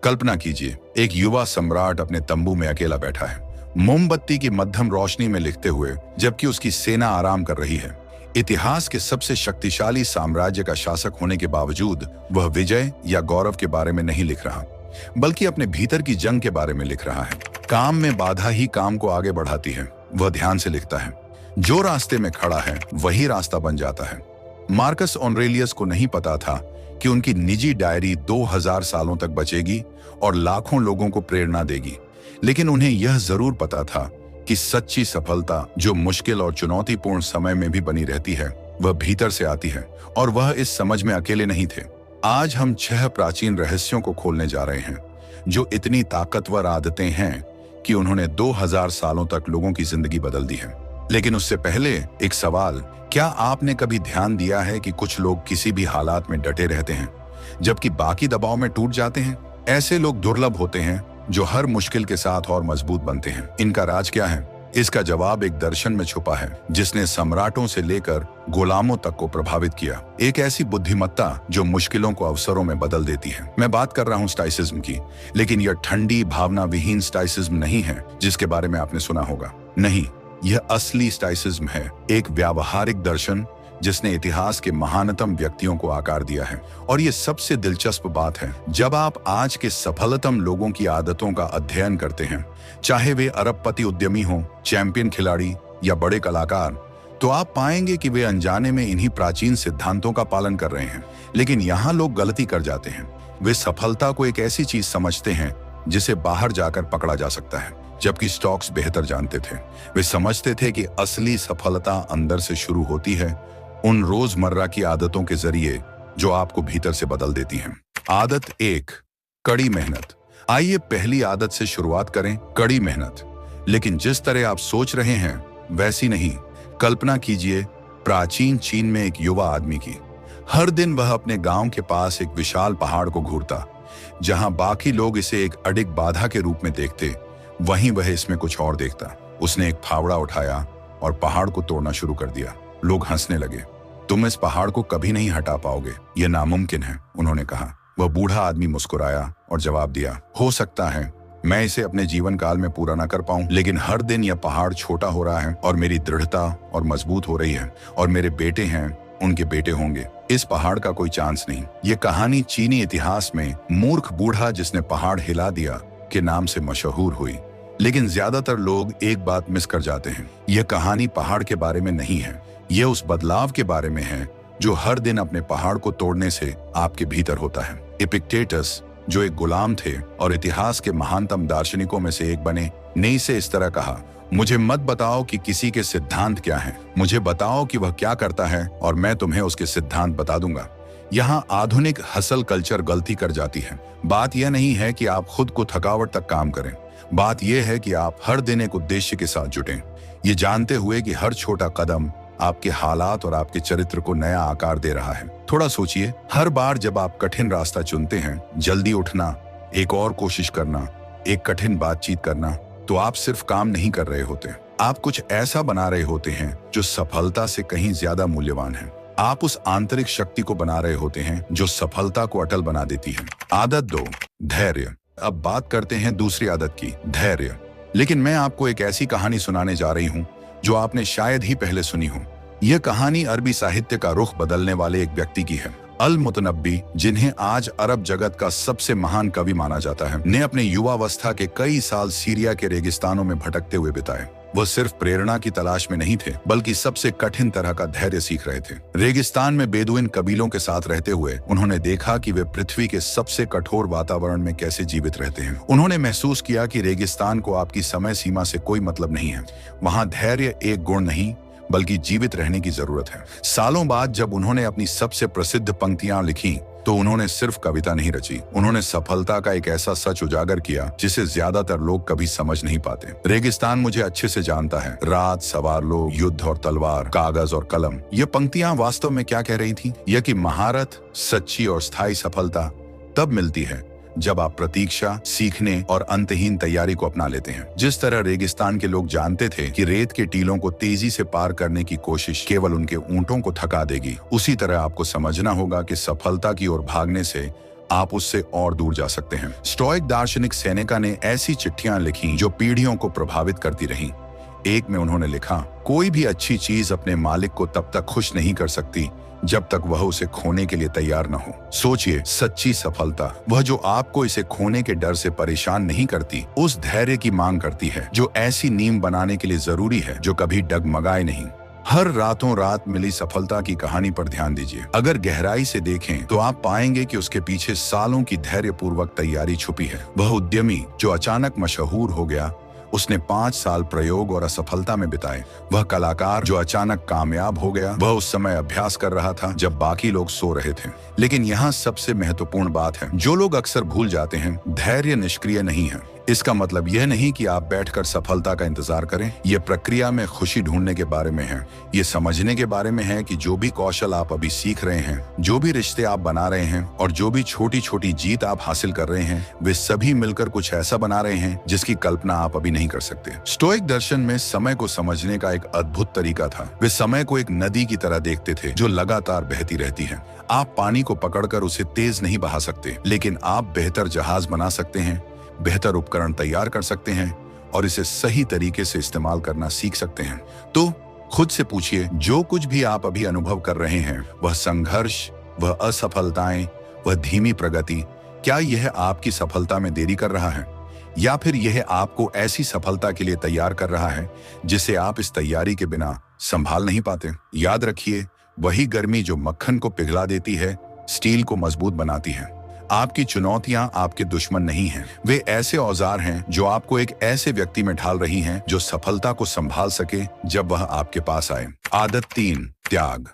कल्पना कीजिए, एक युवा सम्राट अपने तंबू में अकेला बैठा है, मोमबत्ती की मध्यम रोशनी में लिखते हुए, जबकि उसकी सेना आराम कर रही है। इतिहास के सबसे शक्तिशाली साम्राज्य का शासक होने के बावजूद वह विजय या गौरव के बारे में नहीं लिख रहा, बल्कि अपने भीतर की जंग के बारे में लिख रहा है। काम में बाधा ही काम को आगे बढ़ाती है। वह ध्यान से लिखता है, जो रास्ते में खड़ा है वही रास्ता बन जाता है। मार्कस ऑरेलियस को नहीं पता था कि उनकी निजी डायरी 2000 सालों तक बचेगी और लाखों लोगों को प्रेरणा देगी, लेकिन उन्हें यह जरूर पता था कि सच्ची सफलता, जो मुश्किल और चुनौतीपूर्ण समय में भी बनी रहती है, वह भीतर से आती है, और वह इस समझ में अकेले नहीं थे। आज हम 6 प्राचीन रहस्यों को खोलने जा रहे हैं, जो इतनी ताकतवर आदतें हैं कि उन्होंने 2000 सालों तक लोगों की जिंदगी बदल दी है। लेकिन उससे पहले एक सवाल, क्या आपने कभी ध्यान दिया है कि कुछ लोग किसी भी हालात में डटे रहते हैं, जबकि बाकी दबाव में टूट जाते हैं? ऐसे लोग दुर्लभ होते हैं, जो हर मुश्किल के साथ और मजबूत बनते हैं। इनका राज क्या है? इसका जवाब एक दर्शन में छुपा है, जिसने सम्राटों से लेकर गुलामों तक को प्रभावित किया। एक ऐसी बुद्धिमत्ता जो मुश्किलों को अवसरों में बदल देती है। मैं बात कर रहा हूँ स्टोइसिज्म की, लेकिन यह ठंडी, भावना विहीन स्टोइसिज्म नहीं है जिसके बारे में आपने सुना होगा। नहीं, यह असली स्टोइसिज्म है, एक व्यावहारिक दर्शन जिसने इतिहास के महानतम व्यक्तियों को आकार दिया है। और ये सबसे दिलचस्प बात है, जब आप आज के सफलतम लोगों की आदतों का अध्ययन करते हैं, चाहे वे अरबपति उद्यमी हों, चैंपियन खिलाड़ी या बड़े कलाकार, तो आप पाएंगे कि वे अनजाने में इन्हीं प्राचीन सिद्धांतों का पालन कर रहे हैं। लेकिन यहाँ लोग गलती कर जाते हैं। वे सफलता को एक ऐसी चीज समझते हैं जिसे बाहर जाकर पकड़ा जा सकता है, जबकि स्टॉक्स बेहतर जानते थे। वे समझते थे कि असली सफलता अंदर से शुरू होती है, उन रोजमर्रा की आदतों के जरिए जो आपको भीतर से बदल देती हैं। आदत 1, कड़ी मेहनत। आइए पहली आदत से शुरुआत करें, कड़ी मेहनत। लेकिन जिस तरह आप सोच रहे हैं वैसी नहीं। कल्पना कीजिए प्राचीन चीन में एक युवा आदमी की। हर दिन वह अपने गांव के पास एक विशाल पहाड़ को घूरता। जहां बाकी लोग इसे एक अडिग बाधा के रूप में देखते, वहीं वह इसमें कुछ और देखता। उसने एक फावड़ा उठाया और पहाड़ को तोड़ना शुरू कर दिया। लोग हंसने लगे। तुम इस पहाड़ को कभी नहीं हटा पाओगे, यह नामुमकिन है, उन्होंने कहा। वह बूढ़ा आदमी मुस्कुराया और जवाब दिया, हो सकता है मैं इसे अपने जीवन काल में पूरा न कर पाऊं, लेकिन हर दिन यह पहाड़ छोटा हो रहा है और मेरी दृढ़ता और मजबूत हो रही है, और मेरे बेटे हैं, उनके बेटे होंगे। इस पहाड़ का कोई चांस नहीं। यह कहानी चीनी इतिहास में मूर्ख बूढ़ा जिसने पहाड़ हिला दिया के नाम से मशहूर हुई। लेकिन ज्यादातर लोग एक बात मिस कर जाते हैं। यह कहानी पहाड़ के बारे में नहीं है, यह उस बदलाव के बारे में है जो हर दिन अपने पहाड़ को तोड़ने से आपके भीतर होता है। एपिक्टेटस, जो एक गुलाम थे और इतिहास के महानतम दार्शनिकों में से एक बने, ने इसे इस तरह कहा, मुझे मत बताओ कि किसी के सिद्धांत क्या हैं, मुझे बताओ कि वह क्या करता है और मैं तुम्हें उसके सिद्धांत बता दूंगा। यहाँ आधुनिक हसल कल्चर गलती कर जाती है। बात यह नहीं है कि आप खुद को थकावट तक काम करें, बात यह है कि आप हर दिन एक उद्देश्य के साथ जुटें, ये जानते हुए कि हर छोटा कदम आपके हालात और आपके चरित्र को नया आकार दे रहा है। थोड़ा सोचिए, हर बार जब आप कठिन रास्ता चुनते हैं, जल्दी उठना, एक और कोशिश करना, एक कठिन बातचीत करना, तो आप सिर्फ काम नहीं कर रहे होते, आप कुछ ऐसा बना रहे होते हैं जो सफलता से कहीं ज्यादा मूल्यवान है। आप उस आंतरिक शक्ति को बना रहे होते हैं जो सफलता को अटल बना देती है। आदत 2, धैर्य। अब बात करते हैं दूसरी आदत की, धैर्य। लेकिन मैं आपको एक ऐसी कहानी सुनाने जा रही हूँ जो आपने शायद ही पहले सुनी हो। यह कहानी अरबी साहित्य का रुख बदलने वाले एक व्यक्ति की है। अल मुतनब्बी, जिन्हें आज अरब जगत का सबसे महान कवि माना जाता है, ने अपने युवावस्था के कई साल सीरिया के रेगिस्तानों में भटकते हुए बिताए। वह सिर्फ प्रेरणा की तलाश में नहीं थे, बल्कि सबसे कठिन तरह का धैर्य सीख रहे थे। रेगिस्तान में बेदुइन कबीलों के साथ रहते हुए उन्होंने देखा कि वे पृथ्वी के सबसे कठोर वातावरण में कैसे जीवित रहते हैं। उन्होंने महसूस किया कि रेगिस्तान को आपकी समय सीमा से कोई मतलब नहीं है। वहां धैर्य एक गुण नहीं, बल्कि जीवित रहने की जरूरत है। सालों बाद जब उन्होंने अपनी सबसे प्रसिद्ध पंक्तियां लिखी, तो उन्होंने सिर्फ कविता नहीं रची, उन्होंने सफलता का एक ऐसा सच उजागर किया जिसे ज्यादातर लोग कभी समझ नहीं पाते। रेगिस्तान मुझे अच्छे से जानता है, रात, सवार लोग, युद्ध और तलवार, कागज और कलम। ये पंक्तियां वास्तव में क्या कह रही थी? यह कि महारत, सच्ची और स्थायी सफलता तब मिलती है जब आप प्रतीक्षा, सीखने और अंतहीन तैयारी को अपना लेते हैं। जिस तरह रेगिस्तान के लोग जानते थे कि रेत के टीलों को तेजी से पार करने की कोशिश केवल उनके ऊंटों को थका देगी, उसी तरह आपको समझना होगा कि सफलता की ओर भागने से आप उससे और दूर जा सकते हैं। स्टोइक दार्शनिक सेनेका ने ऐसी चिट्ठियां लिखी जो पीढ़ियों को प्रभावित करती रहीं। एक में उन्होंने लिखा, कोई भी अच्छी चीज अपने मालिक को तब तक खुश नहीं कर सकती जब तक वह उसे खोने के लिए तैयार न हो। सोचिए, सच्ची सफलता वह जो आपको इसे खोने के डर से परेशान नहीं करती, उस धैर्य की मांग करती है जो ऐसी नींव बनाने के लिए जरूरी है जो कभी डगमगाए नहीं। हर रातों रात मिली सफलता की कहानी पर ध्यान दीजिए। अगर गहराई से देखें तो आप पाएंगे कि उसके पीछे सालों की धैर्यपूर्वक तैयारी छुपी है। वह उद्यमी जो अचानक मशहूर हो गया, उसने 5 साल प्रयोग और असफलता में बिताए। वह कलाकार जो अचानक कामयाब हो गया, वह उस समय अभ्यास कर रहा था जब बाकी लोग सो रहे थे। लेकिन यहाँ सबसे महत्वपूर्ण बात है जो लोग अक्सर भूल जाते हैं, धैर्य निष्क्रिय नहीं है। इसका मतलब यह नहीं कि आप बैठकर सफलता का इंतजार करें। यह प्रक्रिया में खुशी ढूंढने के बारे में है। ये समझने के बारे में है कि जो भी कौशल आप अभी सीख रहे हैं, जो भी रिश्ते आप बना रहे हैं और जो भी छोटी छोटी जीत आप हासिल कर रहे हैं, वे सभी मिलकर कुछ ऐसा बना रहे हैं जिसकी कल्पना आप अभी नहीं कर सकते। स्टोइक दर्शन में समय को समझने का एक अद्भुत तरीका था। वे समय को एक नदी की तरह देखते थे जो लगातार बहती रहती है। आप पानी को पकड़कर उसे तेज नहीं बहा सकते, लेकिन आप बेहतर जहाज बना सकते हैं, बेहतर उपकरण तैयार कर सकते हैं और इसे सही तरीके से इस्तेमाल करना सीख सकते हैं। तो खुद से पूछिए, जो कुछ भी आप अभी अनुभव कर रहे हैं, वह संघर्ष, वह असफलताएं, वह धीमी प्रगति, क्या यह आपकी सफलता में देरी कर रहा है या फिर यह आपको ऐसी सफलता के लिए तैयार कर रहा है जिसे आप इस तैयारी के बिना संभाल नहीं पाते? याद रखिए, वही गर्मी जो मक्खन को पिघला देती है, स्टील को मजबूत बनाती है। आपकी चुनौतियां आपके दुश्मन नहीं हैं, वे ऐसे औजार हैं जो आपको एक ऐसे व्यक्ति में ढाल रही हैं जो सफलता को संभाल सके जब वह आपके पास आए। आदत 3, त्याग।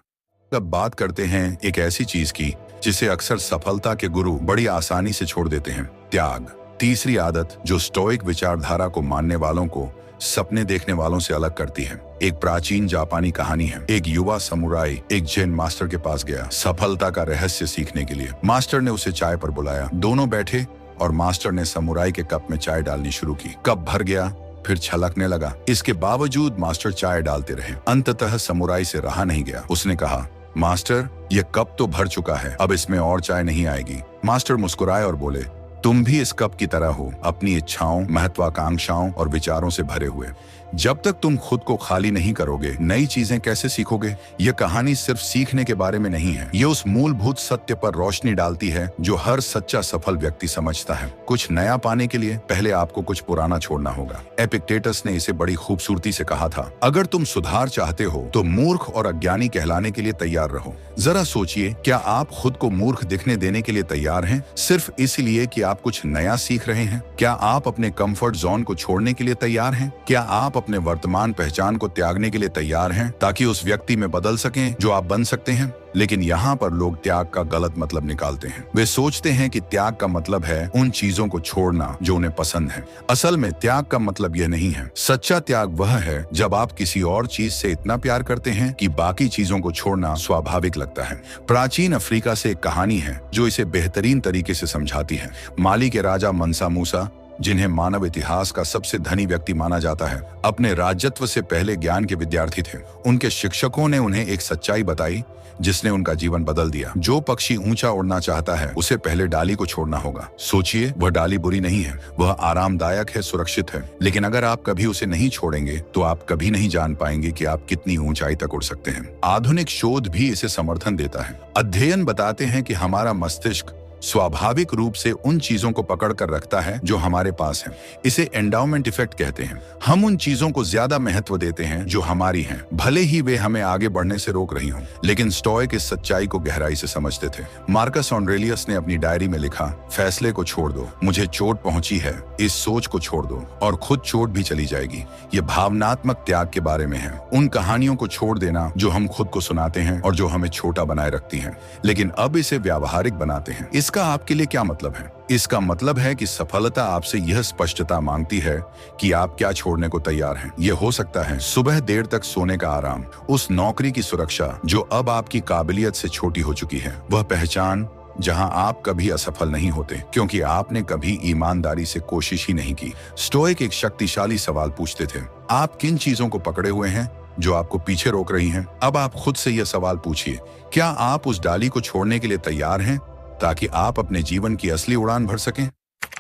अब बात करते हैं एक ऐसी चीज की जिसे अक्सर सफलता के गुरु बड़ी आसानी से छोड़ देते हैं, त्याग। तीसरी आदत जो स्टोइक विचारधारा को मानने वालों को सपने देखने वालों से अलग करती है। एक प्राचीन जापानी कहानी है। एक युवा समुराई एक जैन मास्टर के पास गया सफलता का रहस्य सीखने के लिए। मास्टर ने उसे चाय पर बुलाया। दोनों बैठे और मास्टर ने समुराई के कप में चाय डालनी शुरू की। कप भर गया, फिर छलकने लगा। इसके बावजूद मास्टर चाय डालते रहे। अंततः समुराई से रहा नहीं गया। उसने कहा, मास्टर, यह कप तो भर चुका है, अब इसमें और चाय नहीं आएगी। मास्टर मुस्कुराए और बोले, तुम भी इस कप की तरह हो, अपनी इच्छाओं, महत्वाकांक्षाओं और विचारों से भरे हुए। जब तक तुम खुद को खाली नहीं करोगे, नई चीजें कैसे सीखोगे? यह कहानी सिर्फ सीखने के बारे में नहीं है, ये उस मूलभूत सत्य पर रोशनी डालती है जो हर सच्चा सफल व्यक्ति समझता है। कुछ नया पाने के लिए पहले आपको कुछ पुराना छोड़ना होगा। एपिक्टेटस ने इसे बड़ी खूबसूरती से कहा था, अगर तुम सुधार चाहते हो तो मूर्ख और अज्ञानी कहलाने के लिए तैयार रहो। जरा सोचिए, क्या आप खुद को मूर्ख दिखने देने के लिए तैयार हैं, सिर्फ इसलिए कि आप कुछ नया सीख रहे हैं? क्या आप अपने कंफर्ट जोन को छोड़ने के लिए तैयार हैं? क्या आप अपने वर्तमान पहचान को त्यागने के लिए तैयार हैं ताकि उस व्यक्ति में बदल सकें जो आप बन सकते हैं? लेकिन यहाँ पर लोग त्याग का गलत मतलब निकालते हैं। वे सोचते हैं कि त्याग का मतलब है उन चीजों को छोड़ना जो उन्हें पसंद है। असल में त्याग का मतलब यह नहीं है। सच्चा त्याग वह है जब आप किसी और चीज से इतना प्यार करते हैं कि बाकी चीजों को छोड़ना स्वाभाविक लगता है। प्राचीन अफ्रीका से एक कहानी है जो इसे बेहतरीन तरीके से समझाती है। माली के राजा मनसा मूसा, जिन्हें मानव इतिहास का सबसे धनी व्यक्ति माना जाता है, अपने राजत्व से पहले ज्ञान के विद्यार्थी थे। उनके शिक्षकों ने उन्हें एक सच्चाई बताई जिसने उनका जीवन बदल दिया। जो पक्षी ऊंचा उड़ना चाहता है उसे पहले डाली को छोड़ना होगा। सोचिए, वह डाली बुरी नहीं है, वह आरामदायक है, सुरक्षित है, लेकिन अगर आप कभी उसे नहीं छोड़ेंगे तो आप कभी नहीं जान पाएंगे कि आप कितनी ऊंचाई तक उड़ सकते हैं। आधुनिक शोध भी इसे समर्थन देता है। अध्ययन बताते हैं कि हमारा मस्तिष्क स्वाभाविक रूप से उन चीजों को पकड़ कर रखता है जो हमारे पास है। इसे एंडाउमेंट इफेक्ट कहते हैं। हम उन चीजों को ज्यादा महत्व देते हैं जो हमारी हैं, भले ही वे हमें आगे बढ़ने से रोक रही हों। लेकिन स्टोइक इस सच्चाई को गहराई से समझते थे। मार्कस ऑरेलियस ने अपनी डायरी में लिखा, फैसले को छोड़ दो, मुझे चोट पहुंची है, इस सोच को छोड़ दो और खुद चोट भी चली जाएगी। ये भावनात्मक त्याग के बारे में है। उन कहानियों को छोड़ देना जो हम खुद को सुनाते हैं और जो हमें छोटा बनाए रखती हैं। लेकिन अब इसे व्यावहारिक बनाते हैं। इसका आपके लिए क्या मतलब है? इसका मतलब है कि सफलता आपसे यह स्पष्टता मांगती है कि आप क्या छोड़ने को तैयार हैं। यह हो सकता है सुबह देर तक सोने का आराम, उस नौकरी की सुरक्षा जो अब आपकी काबिलियत से छोटी हो चुकी है, वह पहचान जहां आप कभी असफल नहीं होते क्योंकि आपने कभी ईमानदारी से कोशिश ही नहीं की। स्टोइक एक शक्तिशाली सवाल पूछते थे, आप किन चीजों को पकड़े हुए हैं जो आपको पीछे रोक रही हैं? अब आप खुद से यह सवाल पूछिए, क्या आप उस डाली को छोड़ने के लिए तैयार हैं ताकि आप अपने जीवन की असली उड़ान भर सकें।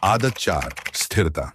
आदत 4, स्थिरता।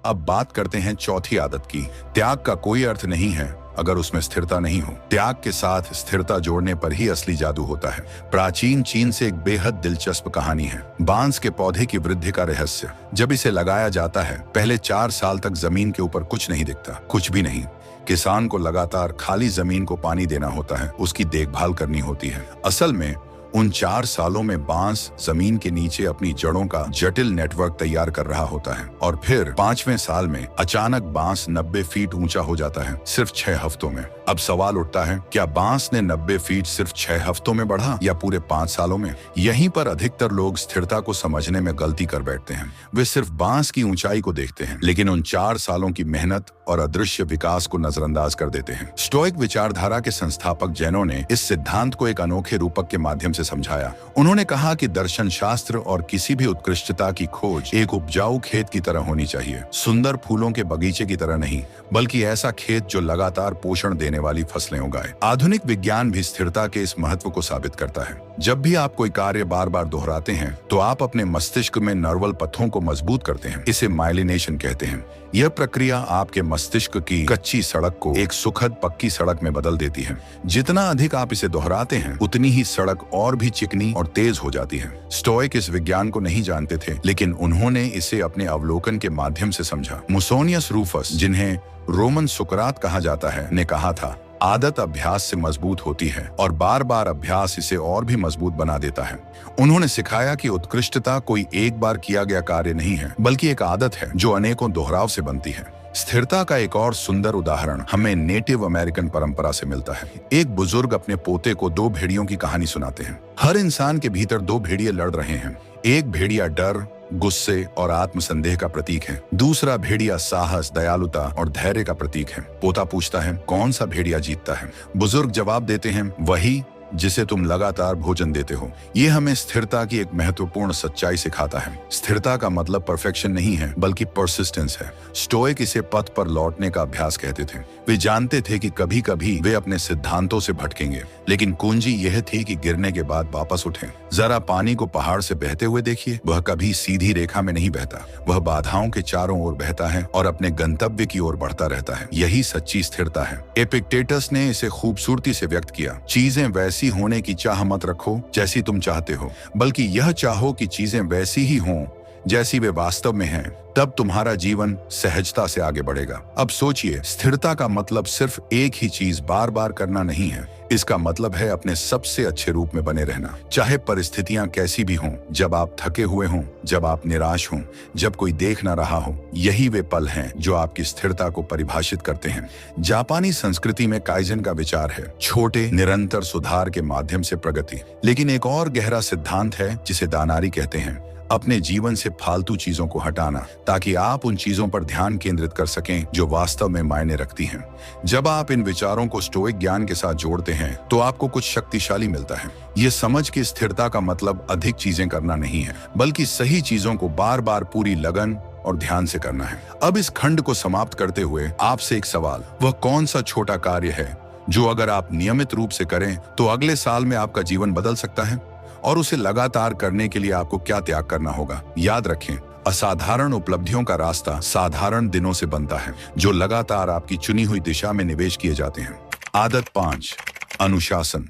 अब बात करते हैं चौथी आदत की। त्याग का कोई अर्थ नहीं है अगर उसमें स्थिरता नहीं हो। त्याग के साथ स्थिरता जोड़ने पर ही असली जादू होता है। प्राचीन चीन से एक बेहद दिलचस्प कहानी है, बांस के पौधे की वृद्धि का रहस्य। जब इसे लगाया जाता है, पहले 4 साल तक जमीन के ऊपर कुछ नहीं दिखता, कुछ भी नहीं। किसान को लगातार खाली जमीन को पानी देना होता है, उसकी देखभाल करनी होती है। असल में उन 4 सालों में बांस जमीन के नीचे अपनी जड़ों का जटिल नेटवर्क तैयार कर रहा होता है और फिर 5वें साल में अचानक बांस 90 फीट ऊंचा हो जाता है, सिर्फ 6 हफ्तों में। अब सवाल उठता है, क्या बांस ने 90 फीट सिर्फ 6 हफ्तों में बढ़ा या पूरे 5 सालों में? यहीं पर अधिकतर लोग स्थिरता को समझने में गलती कर बैठते हैं। वे सिर्फ बांस की ऊंचाई को देखते हैं, लेकिन उन 4 सालों की मेहनत और अदृश्य विकास को नजरअंदाज कर देते हैं। स्टोइक विचारधारा के संस्थापक जैनों ने इस सिद्धांत को एक अनोखे रूपक के माध्यम से समझाया। उन्होंने कहा कि दर्शन शास्त्र और किसी भी उत्कृष्टता की खोज एक उपजाऊ खेत की तरह होनी चाहिए, सुंदर फूलों के बगीचे की तरह नहीं, बल्कि ऐसा खेत जो लगातार पोषण देने वाली फसलें उगाए। आधुनिक विज्ञान भी स्थिरता के इस महत्व को साबित करता है। जब भी आप कोई कार्य बार बार दोहराते हैं, तो आप अपने मस्तिष्क में नर्वल पथों को मजबूत करते हैं। इसे माइलिनेशन कहते हैं। यह प्रक्रिया आपके मस्तिष्क की कच्ची सड़क को एक सुखद पक्की सड़क में बदल देती है। जितना अधिक आप इसे दोहराते हैं, उतनी ही सड़क और भी चिकनी और तेज हो जाती है। स्टोइक इस विज्ञान को नहीं जानते थे, लेकिन उन्होंने इसे अपने अवलोकन के माध्यम से समझा। मुसोनियस रूफस, जिन्हें रोमन सुकरात कहा जाता है, ने कहा था, आदत अभ्यास से मजबूत होती है और बार बार अभ्यास इसे और भी मजबूत बना देता है। उन्होंने सिखाया कि उत्कृष्टता कोई एक बार किया गया कार्य नहीं है, बल्कि एक आदत है जो अनेकों दोहराव से बनती है। स्थिरता का एक और सुंदर उदाहरण हमें नेटिव अमेरिकन परंपरा से मिलता है। एक बुजुर्ग अपने पोते को 2 भेड़ियों की कहानी सुनाते हैं। हर इंसान के भीतर 2 भेड़िए लड़ रहे हैं। एक भेड़िया डर, गुस्से और आत्मसंदेह का प्रतीक है। दूसरा भेड़िया साहस, दयालुता और धैर्य का प्रतीक है। पोता पूछता है, कौन सा भेड़िया जीतता है? बुजुर्ग जवाब देते हैं, वही जिसे तुम लगातार भोजन देते हो। ये हमें स्थिरता की एक महत्वपूर्ण सच्चाई सिखाता है। स्थिरता का मतलब परफेक्शन नहीं है, बल्कि परसिस्टेंस है। स्टोइक इसे पथ पर लौटने का अभ्यास कहते थे। वे जानते थे कि कभी कभी वे अपने सिद्धांतों से भटकेंगे, लेकिन कुंजी यह थी कि गिरने के बाद वापस उठें। जरा पानी को पहाड़ से बहते हुए देखिए, वह कभी सीधी रेखा में नहीं बहता। वह बाधाओं के चारों ओर बहता है और अपने गंतव्य की ओर बढ़ता रहता है। यही सच्ची स्थिरता है। एपिक्टेटस ने इसे खूबसूरती से व्यक्त किया, चीजें वैसी होने की चाह मत रखो जैसी तुम चाहते हो, बल्कि यह चाहो कि चीजें वैसी ही हों जैसी वे वास्तव में हैं। तब तुम्हारा जीवन सहजता से आगे बढ़ेगा। अब सोचिए, स्थिरता का मतलब सिर्फ एक ही चीज बार बार करना नहीं है। इसका मतलब है अपने सबसे अच्छे रूप में बने रहना, चाहे परिस्थितियां कैसी भी हों। जब आप थके हुए हों, जब आप निराश हों, जब कोई देख ना रहा हो, यही वे पल हैं जो आपकी स्थिरता को परिभाषित करते हैं। जापानी संस्कृति में काइजन का विचार है, छोटे निरंतर सुधार के माध्यम से प्रगति। लेकिन एक और गहरा सिद्धांत है जिसे दानारी कहते हैं, अपने जीवन से फालतू चीजों को हटाना, ताकि आप उन चीजों पर ध्यान केंद्रित कर सकें जो वास्तव में मायने रखती हैं। जब आप इन विचारों को स्टोइक ज्ञान के साथ जोड़ते हैं, तो आपको कुछ शक्तिशाली मिलता है। ये समझ कि स्थिरता का मतलब अधिक चीजें करना नहीं है, बल्कि सही चीजों को बार बार पूरी लगन और ध्यान से करना है। अब इस खंड को समाप्त करते हुए आपसे एक सवाल, वह कौन सा छोटा कार्य है जो अगर आप नियमित रूप से करें तो अगले साल में आपका जीवन बदल सकता है? और उसे लगातार करने के लिए आपको क्या त्याग करना होगा? याद रखें, असाधारण उपलब्धियों का रास्ता साधारण दिनों से बनता है, जो लगातार आपकी चुनी हुई दिशा में निवेश किए जाते हैं। आदत 5, अनुशासन।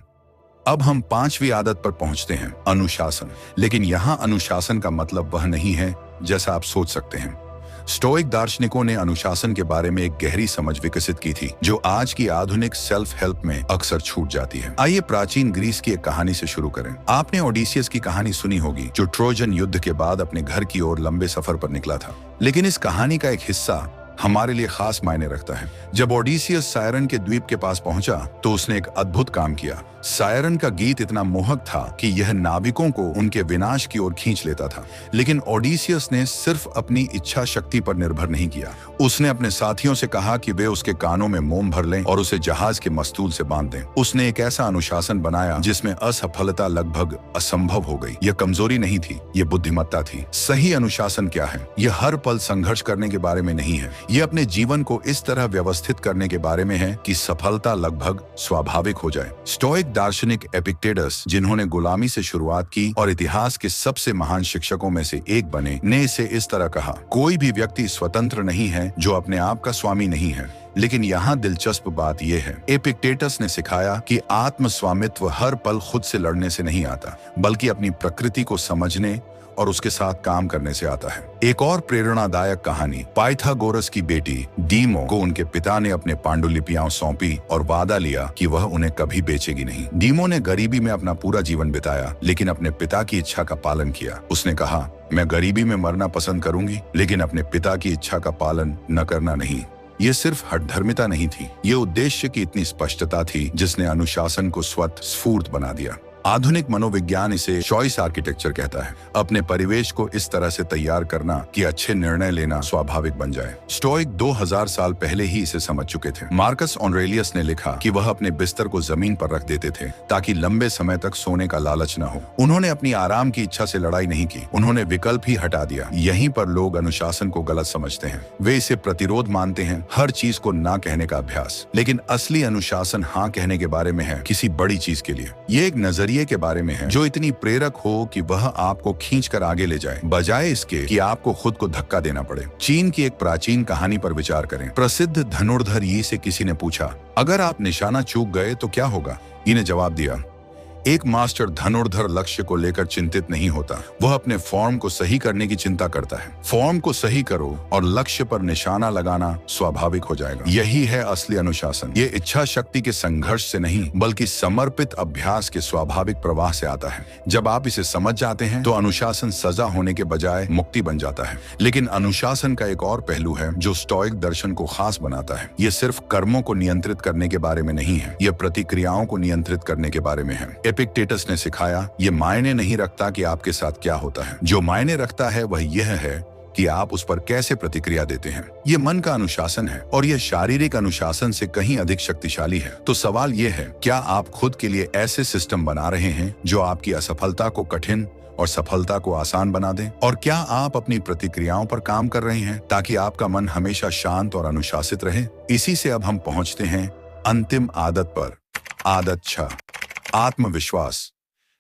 अब हम 5वीं आदत पर पहुंचते हैं, अनुशासन। लेकिन यहाँ अनुशासन का मतलब वह नहीं है जैसा आप सोच सकते हैं। स्टोइक दार्शनिकों ने अनुशासन के बारे में एक गहरी समझ विकसित की थी, जो आज की आधुनिक सेल्फ हेल्प में अक्सर छूट जाती है। आइए प्राचीन ग्रीस की एक कहानी से शुरू करें। आपने ओडिसियस की कहानी सुनी होगी, जो ट्रोजन युद्ध के बाद अपने घर की ओर लंबे सफर पर निकला था। लेकिन इस कहानी का एक हिस्सा हमारे लिए खास मायने रखता है। जब ओडिसियस सायरन के द्वीप के पास पहुंचा, तो उसने एक अद्भुत काम किया। सायरन का गीत इतना मोहक था कि यह नाविकों को उनके विनाश की ओर खींच लेता था। लेकिन ओडिसियस ने सिर्फ अपनी इच्छा शक्ति पर निर्भर नहीं किया। उसने अपने साथियों से कहा कि वे उसके कानों में मोम भर लें और उसे जहाज के मस्तूल से बांध दें। उसने एक ऐसा अनुशासन बनाया जिसमें असफलता लगभग असंभव हो गई। यह कमजोरी नहीं थी, यह बुद्धिमत्ता थी। सही अनुशासन क्या है? यह हर पल संघर्ष करने के बारे में नहीं है। यह अपने जीवन को इस तरह व्यवस्थित करने के बारे में है कि सफलता लगभग स्वाभाविक हो जाए। स्टोइक दार्शनिक एपिक्टेटस, जिन्होंने गुलामी से शुरुआत की और इतिहास के सबसे महान शिक्षकों में से एक बने, ने इसे इस तरह कहा, कोई भी व्यक्ति स्वतंत्र नहीं है जो अपने आप का स्वामी नहीं है। लेकिन यहाँ दिलचस्प बात यह है, एपिक्टेटस ने सिखाया कि आत्म स्वामित्व हर पल खुद से लड़ने से नहीं आता, बल्कि अपनी प्रकृति को समझने और उसके साथ काम करने से आता है। एक और प्रेरणादायक कहानी, पाइथागोरस की बेटी डीमो को उनके पिता ने अपने पांडुलिपियां सौंपी और वादा लिया कि वह उन्हें कभी बेचेगी नहीं। डीमो ने गरीबी में अपना पूरा जीवन बिताया, लेकिन अपने पिता की इच्छा का पालन किया। उसने कहा, मैं गरीबी में मरना पसंद करूंगी, लेकिन अपने पिता की इच्छा का पालन न करना नहीं। ये सिर्फ हठधर्मिता नहीं थी, ये उद्देश्य की इतनी स्पष्टता थी जिसने अनुशासन को स्वतः स्फूर्त बना दिया। आधुनिक मनोविज्ञान इसे चॉइस आर्किटेक्चर कहता है, अपने परिवेश को इस तरह से तैयार करना कि अच्छे निर्णय लेना स्वाभाविक बन जाए। स्टोइक 2000 साल पहले ही इसे समझ चुके थे। मार्कस ऑरेलियस ने लिखा कि वह अपने बिस्तर को जमीन पर रख देते थे ताकि लंबे समय तक सोने का लालच न हो। उन्होंने अपनी आराम की इच्छा से लड़ाई नहीं की, उन्होंने विकल्प ही हटा दिया। यहीं पर लोग अनुशासन को गलत समझते हैं। वे इसे प्रतिरोध मानते हैं, हर चीज को ना कहने का अभ्यास। लेकिन असली अनुशासन हाँ कहने के बारे में है, किसी बड़ी चीज के लिए। ये एक नजरिए के बारे में है जो इतनी प्रेरक हो कि वह आपको खींचकर आगे ले जाए, बजाय इसके कि आपको खुद को धक्का देना पड़े। चीन की एक प्राचीन कहानी पर विचार करें। प्रसिद्ध धनुर्धर यी से किसी ने पूछा, अगर आप निशाना चूक गए तो क्या होगा? यी ने जवाब दिया, एक मास्टर धनुर्धर लक्ष्य को लेकर चिंतित नहीं होता, वह अपने फॉर्म को सही करने की चिंता करता है। फॉर्म को सही करो और लक्ष्य पर निशाना लगाना स्वाभाविक हो जाएगा। यही है असली अनुशासन। ये इच्छा शक्ति के संघर्ष से नहीं, बल्कि समर्पित अभ्यास के स्वाभाविक प्रवाह से आता है। जब आप इसे समझ जाते हैं तो अनुशासन सजा होने के बजाय मुक्ति बन जाता है। लेकिन अनुशासन का एक और पहलू है जो स्टोइक दर्शन को खास बनाता है। ये सिर्फ कर्मों को नियंत्रित करने के बारे में नहीं है, यह प्रतिक्रियाओं को नियंत्रित करने के बारे में है। एपिक्टेटस ने सिखाया, ये मायने नहीं रखता कि आपके साथ क्या होता है, जो मायने रखता है वह यह है कि आप उस पर कैसे प्रतिक्रिया देते हैं। ये मन का अनुशासन है और यह शारीरिक अनुशासन से कहीं अधिक शक्तिशाली है। तो सवाल यह है, क्या आप खुद के लिए ऐसे सिस्टम बना रहे हैं जो आपकी असफलता को कठिन और सफलता को आसान बना दें? और क्या आप अपनी प्रतिक्रियाओं पर काम कर रहे हैं ताकि आपका मन हमेशा शांत और अनुशासित रहे? इसी से अब हम पहुंचते हैं अंतिम आदत पर। आदत 6, आत्मविश्वास।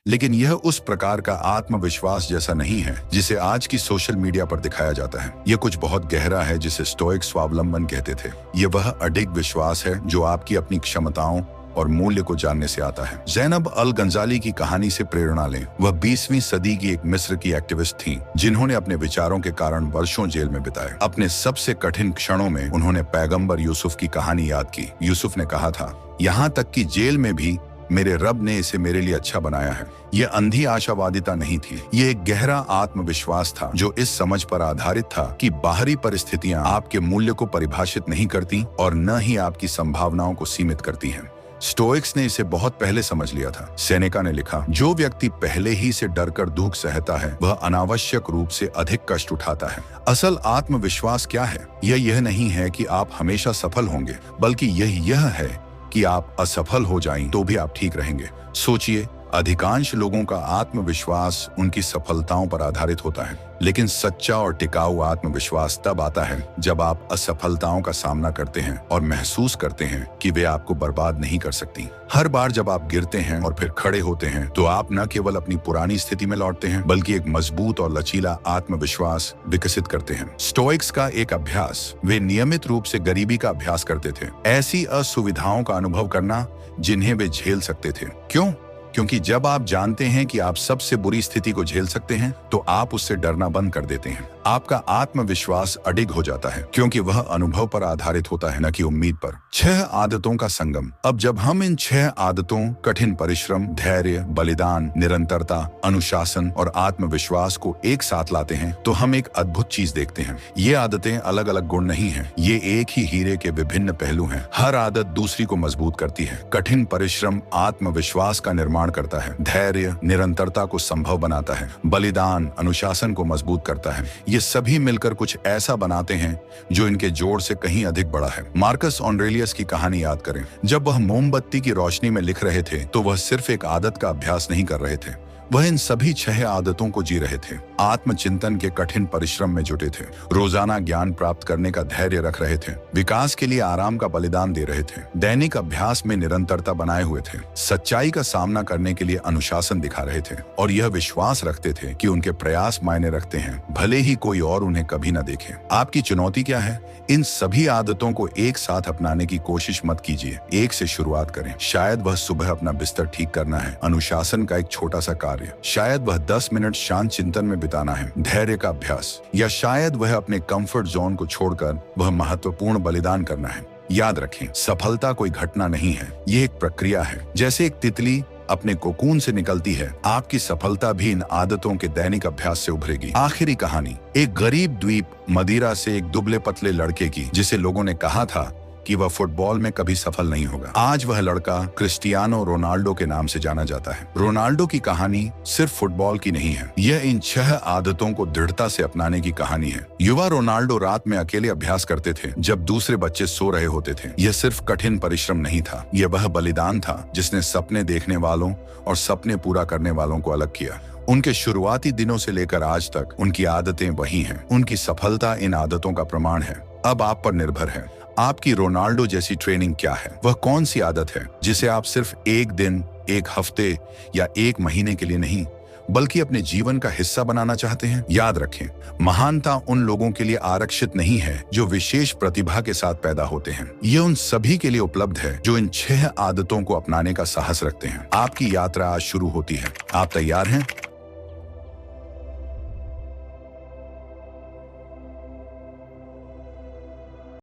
लेकिन यह उस प्रकार का आत्मविश्वास जैसा नहीं है जिसे आज की सोशल मीडिया पर दिखाया जाता है। यह कुछ बहुत गहरा है, जिसे स्टोइक स्वावलंबन कहते थे। यह वह अडिग विश्वास है जो आपकी अपनी क्षमताओं और मूल्य को जानने से आता है। ज़ैनब अल गंजाली की कहानी से प्रेरणा लें। वह 20वीं सदी की एक मिस्र की एक्टिविस्ट थीं, जिन्होंने अपने विचारों के कारण वर्षों जेल में बिताए। अपने सबसे कठिन क्षणों में उन्होंने पैगंबर यूसुफ की कहानी याद की। यूसुफ ने कहा था, यहाँ तक कि जेल में भी मेरे रब ने इसे मेरे लिए अच्छा बनाया है। यह अंधी आशावादिता नहीं थी, ये एक गहरा आत्मविश्वास था जो इस समझ पर आधारित था कि बाहरी परिस्थितियां आपके मूल्य को परिभाषित नहीं करती और न ही आपकी संभावनाओं को सीमित करती हैं। स्टोइक्स ने इसे बहुत पहले समझ लिया था। सेनेका ने लिखा, जो व्यक्ति पहले ही से डरकर दुख सहता है वह अनावश्यक रूप से अधिक कष्ट उठाता है। असल आत्मविश्वास क्या है? यह नहीं है कि आप हमेशा सफल होंगे, बल्कि यह है कि आप असफल हो जाएं तो भी आप ठीक रहेंगे। सोचिए, अधिकांश लोगों का आत्मविश्वास उनकी सफलताओं पर आधारित होता है, लेकिन सच्चा और टिकाऊ आत्मविश्वास तब आता है जब आप असफलताओं का सामना करते हैं और महसूस करते हैं कि वे आपको बर्बाद नहीं कर सकती। हर बार जब आप गिरते हैं और फिर खड़े होते हैं तो आप न केवल अपनी पुरानी स्थिति में लौटते हैं, बल्कि एक मजबूत और लचीला आत्मविश्वास विकसित करते हैं। स्टोइक्स का एक अभ्यास, वे नियमित रूप से गरीबी का अभ्यास करते थे, ऐसी असुविधाओं का अनुभव करना जिन्हें वे झेल सकते थे। क्यों? क्योंकि जब आप जानते हैं कि आप सबसे बुरी स्थिति को झेल सकते हैं तो आप उससे डरना बंद कर देते हैं। आपका आत्मविश्वास अडिग हो जाता है क्योंकि वह अनुभव पर आधारित होता है, न कि उम्मीद पर। 6 आदतों का संगम। अब जब हम इन 6 आदतों, कठिन परिश्रम, धैर्य, बलिदान, निरंतरता, अनुशासन और आत्मविश्वास को एक साथ लाते हैं तो हम एक अद्भुत चीज देखते हैं। ये आदतें अलग अलग गुण नहीं हैं, ये एक ही हीरे के विभिन्न पहलू हैं। हर आदत दूसरी को मजबूत करती है। कठिन परिश्रम आत्मविश्वास का निर्माण करता है, धैर्य निरंतरता को संभव बनाता है, बलिदान अनुशासन को मजबूत करता है। ये सभी मिलकर कुछ ऐसा बनाते हैं जो इनके जोड़ से कहीं अधिक बड़ा है। मार्कस ऑरेलियस की कहानी याद करें। जब वह मोमबत्ती की रोशनी में लिख रहे थे तो वह सिर्फ एक आदत का अभ्यास नहीं कर रहे थे, वह इन सभी 6 आदतों को जी रहे थे, आत्मचिंतन के कठिन परिश्रम में जुटे थे, रोजाना ज्ञान प्राप्त करने का धैर्य रख रहे थे, विकास के लिए आराम का बलिदान दे रहे थे, दैनिक अभ्यास में निरंतरता बनाए हुए थे, सच्चाई का सामना करने के लिए अनुशासन दिखा रहे थे और यह विश्वास रखते थे कि उनके प्रयास मायने रखते हैं, भले ही कोई और उन्हें कभी न देखे। आपकी चुनौती क्या है? इन सभी आदतों को एक साथ अपनाने की कोशिश मत कीजिए, एक से शुरुआत करें। शायद वह सुबह अपना बिस्तर ठीक करना है, अनुशासन का एक छोटा सा कार्य, शायद वह 10 मिनट शांत चिंतन में बिताना है, धैर्य का अभ्यास, या शायद वह अपने कंफर्ट जोन को छोड़कर वह महत्वपूर्ण बलिदान करना है। याद रखें, सफलता कोई घटना नहीं है, ये एक प्रक्रिया है। जैसे एक तितली अपने कोकून से निकलती है, आपकी सफलता भी इन आदतों के दैनिक अभ्यास से उभरेगी। आखिरी कहानी, एक गरीब द्वीप मदिरा से एक दुबले पतले लड़के की, जिसे लोगों ने कहा था कि वह फुटबॉल में कभी सफल नहीं होगा। आज वह लड़का क्रिस्टियानो रोनाल्डो के नाम से जाना जाता है। रोनाल्डो की कहानी सिर्फ फुटबॉल की नहीं है, यह इन 6 आदतों को दृढ़ता से अपनाने की कहानी है। युवा रोनाल्डो रात में अकेले अभ्यास करते थे जब दूसरे बच्चे सो रहे होते थे। यह सिर्फ कठिन परिश्रम नहीं था, यह वह बलिदान था जिसने सपने देखने वालों और सपने पूरा करने वालों को अलग किया। उनके शुरुआती दिनों से लेकर आज तक उनकी आदतें वही हैं। उनकी सफलता इन आदतों का प्रमाण है। अब आप पर निर्भर है, आपकी रोनाल्डो जैसी ट्रेनिंग क्या है? वह कौन सी आदत है जिसे आप सिर्फ एक दिन, एक हफ्ते या एक महीने के लिए नहीं, बल्कि अपने जीवन का हिस्सा बनाना चाहते हैं? याद रखें, महानता उन लोगों के लिए आरक्षित नहीं है जो विशेष प्रतिभा के साथ पैदा होते हैं। यह उन सभी के लिए उपलब्ध है जो इन 6 आदतों को अपनाने का साहस रखते हैं। आपकी यात्रा आज शुरू होती है। आप तैयार हैं?